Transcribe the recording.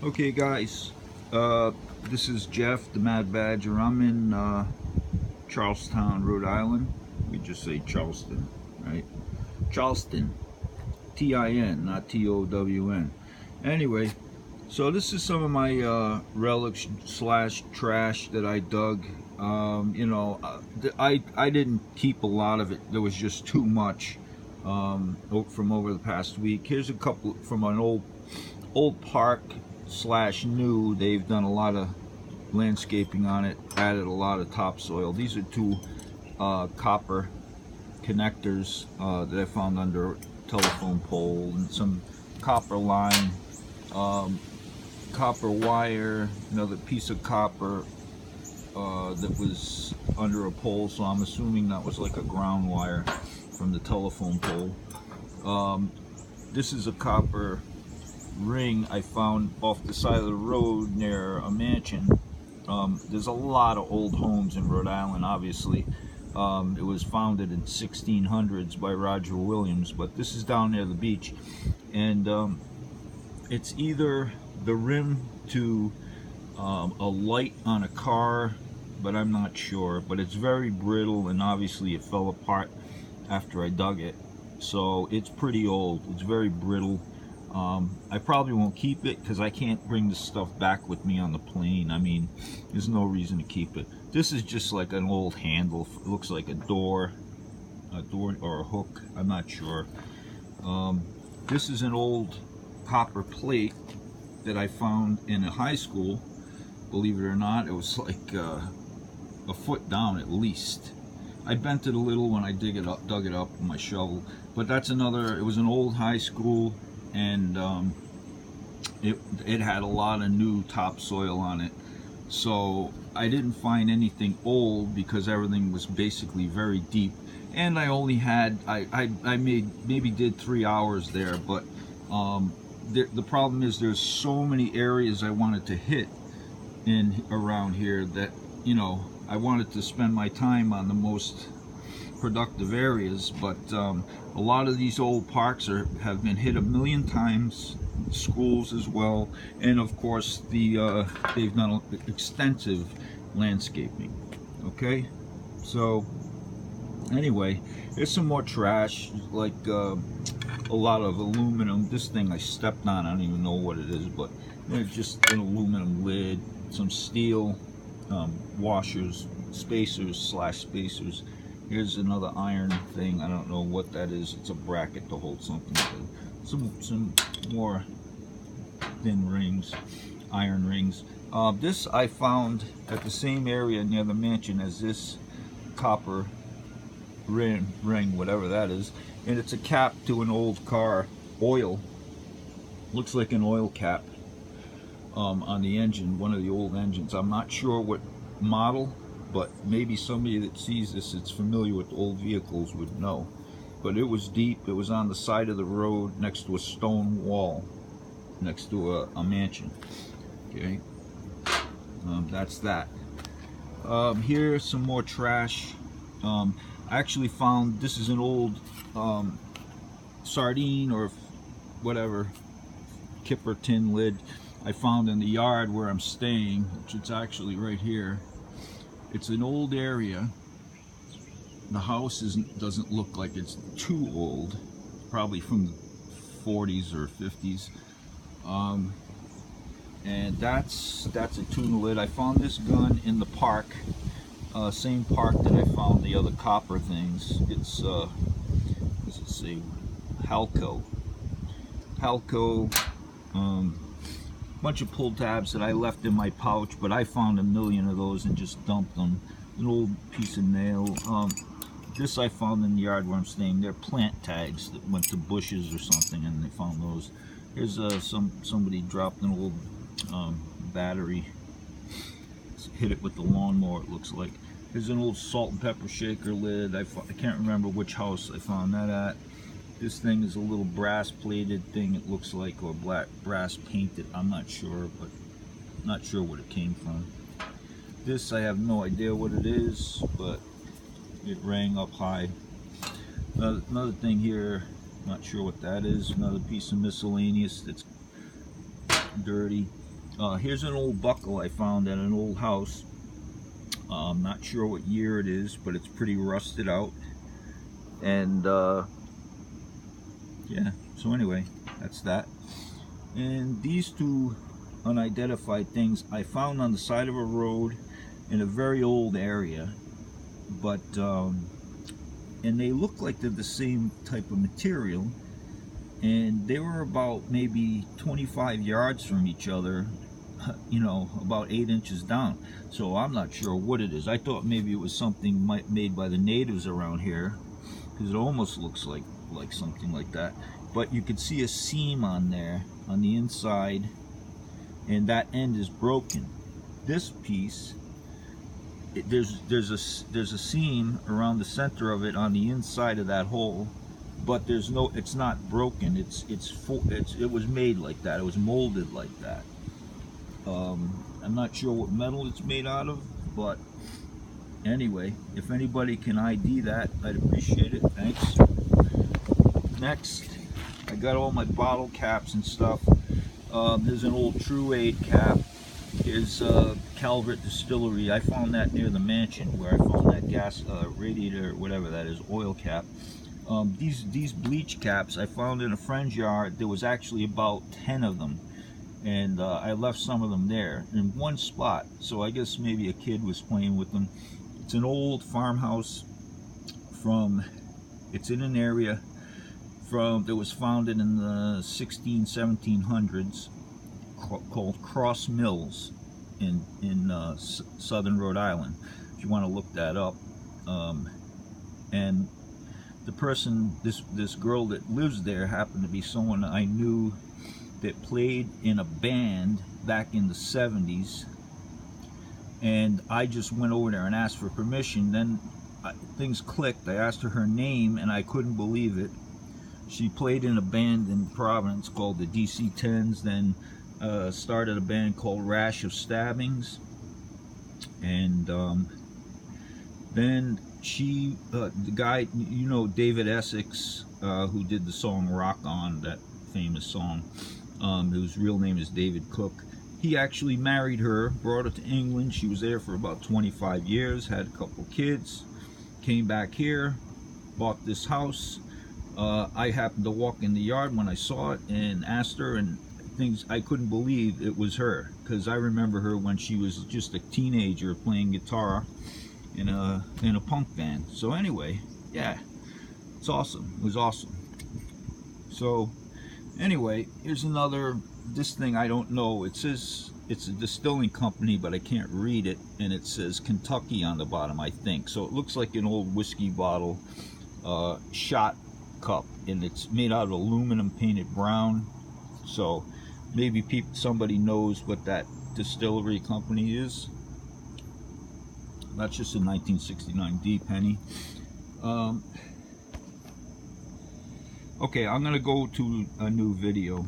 Okay guys, this is Jeff the Mad Badger. I'm in Charlestown, Rhode Island. We just say Charleston, right? Charleston, T-I-N, not T-O-W-N. Anyway, so this is some of my relics slash trash that I dug. I didn't keep a lot of it. There was just too much from over the past week. Here's a couple from an old park slash new. They've done a lot of landscaping on it, added a lot of topsoil. These are two copper connectors that I found under a telephone pole, and some copper line, copper wire, another piece of copper that was under a pole, so I'm assuming that was like a ground wire from the telephone pole. This is a copper ring I found off the side of the road near a mansion. There's a lot of old homes in Rhode Island, obviously. It was founded in 1600s by Roger Williams, but this is down near the beach, and it's either the rim to a light on a car, but I'm not sure. But it's very brittle, and obviously it fell apart after I dug it, so it's pretty old. It's very brittle. I probably won't keep it because I can't bring this stuff back with me on the plane. I mean, there's no reason to keep it. This is just like an old handle. It looks like a door or a hook. I'm not sure. This is an old copper plate that I found in a high school. Believe it or not, it was like a foot down at least. I bent it a little when I dug it up with my shovel. But that's another. It was an old high school, and it had a lot of new topsoil on it. So I didn't find anything old because everything was basically very deep. And I only had I maybe did 3 hours there, but the problem is there's so many areas I wanted to hit in around here that, you know, I wanted to spend my time on the most productive areas, but a lot of these old parks have been hit a million times, schools as well, and of course they've done extensive landscaping. Okay, so anyway, here's some more trash, like a lot of aluminum. This thing I stepped on, I don't even know what it is, but it's just an aluminum lid, some steel washers, spacers. Here's another iron thing. I don't know what that is. It's a bracket to hold something. Some more thin rings, iron rings. This I found at the same area near the mansion as this copper ring, whatever that is, and it's a cap to an old car. Oil. Looks like an oil cap on the engine, one of the old engines. I'm not sure what model, but maybe somebody that sees this, that's familiar with old vehicles, would know. But it was deep. It was on the side of the road next to a stone wall, next to a mansion. Okay, that's that. Here's some more trash. I actually found, this is an old sardine or whatever kipper tin lid I found in the yard where I'm staying, which it's actually right here. It's an old area. The house doesn't look like it's too old, probably from the 40s or 50s. And that's a tuna lid. I found this gun in the park, same park that I found the other copper things. It's what does it say? Halco. Bunch of pull tabs that I left in my pouch, but I found a million of those and just dumped them. An old piece of nail. This I found in the yard where I'm staying. They're plant tags that went to bushes or something, and they found those. Here's somebody dropped an old battery, hit it with the lawnmower, it looks like. Here's an old salt and pepper shaker lid. I can't remember which house I found that at. This thing is a little brass plated thing, it looks like, or black brass painted. I'm not sure, but not sure what it came from. This I have no idea what it is, but it rang up high. Another thing here, not sure what that is. Another piece of miscellaneous that's dirty. Here's an old buckle I found at an old house. I'm not sure what year it is, but it's pretty rusted out. And yeah, so anyway, that's that. And these two unidentified things I found on the side of a road in a very old area, but and they look like they're the same type of material, and they were about maybe 25 yards from each other, you know, about 8 inches down. So I'm not sure what it is. I thought maybe it was something made by the natives around here, because it almost looks like something like that. But you can see a seam on there on the inside, and that end is broken. This piece, there's a seam around the center of it on the inside of that hole, but it's not broken. It was made like that. It was molded like that. I'm not sure what metal it's made out of, but anyway, if anybody can ID that, I'd appreciate it. Thanks. Next, I got all my bottle caps and stuff. There's an old True Aid cap. Here's Calvert Distillery. I found that near the mansion where I found that gas radiator, whatever that is, oil cap. These bleach caps I found in a friend's yard. There was actually about 10 of them, and I left some of them there in one spot, so I guess maybe a kid was playing with them. It's an old farmhouse it's in an area that was founded in the 1700s, called Cross Mills in southern Rhode Island, if you want to look that up. And the person, this girl that lives there, happened to be someone I knew that played in a band back in the 70s, and I just went over there and asked for permission. Then things clicked. I asked her name, and I couldn't believe it. She played in a band in Providence called the DC-10s, then started a band called Rash of Stabbings, and then the guy, you know, David Essex, who did the song Rock On, that famous song, whose real name is David Cook. He actually married her, brought her to England. She was there for about 25 years, had a couple kids, came back here, bought this house. I happened to walk in the yard when I saw it and asked her, and I couldn't believe it was her, because I remember her when she was just a teenager playing guitar in a punk band. So anyway, yeah, it's awesome. It was awesome. So anyway, here's this thing I don't know. It says it's a distilling company, but I can't read it, and it says Kentucky on the bottom, I think. So it looks like an old whiskey bottle shot cup, and it's made out of aluminum painted brown. So maybe somebody knows what that distillery company is. That's just a 1969 D penny. Okay, I'm gonna go to a new video.